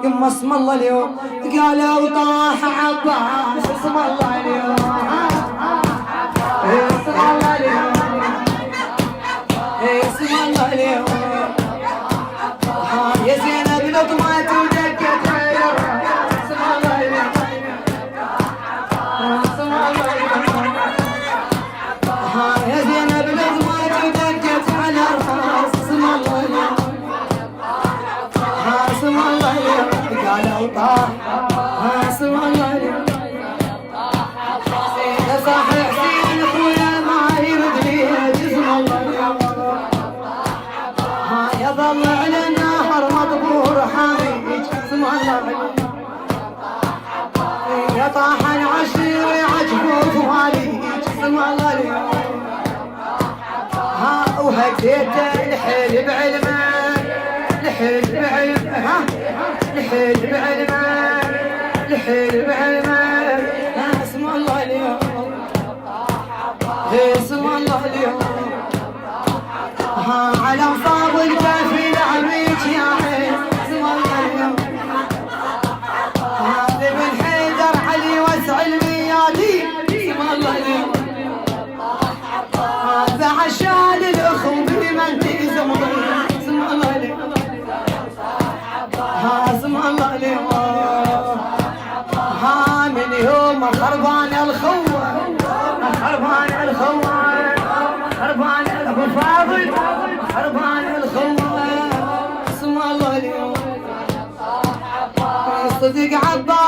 يما اسم الله اليوم قالوا طاح عباس اسم الله اليوم اسم الله اليوم اسم الله اليوم يا زينب لطمات ودقت اسم الله اليوم اسم الله اليوم يا زينب لطمات ودقت على الراس اسم الله اليوم اسم الله اليوم قالوا طاح اسم الله اليوم يا صاحي حسين اخويا ما يرد لي اسم الله اليوم يظل على النهر مطبور حاميج اسم الله اليوم يا طاح العشير عجبوك واليج اسم الله اليوم وهديت الحيل بعلمان الحيل بعلمان الحيل بعلمان الحيل بعلمان اسم الله اليوم اسم الله اليوم على مصاب الكافي عميك يا عين اسم الله اليوم هذا من حيدر علي وسع الميادين اسم الله اليوم هذا عشان الاخو بمن تزمر اسم الله اليوم اسم الله اليوم من يوم خربان الخوه خربان الخوه خربان ابو فاضل خربان الخوه اسم الله اليوم صدق عباس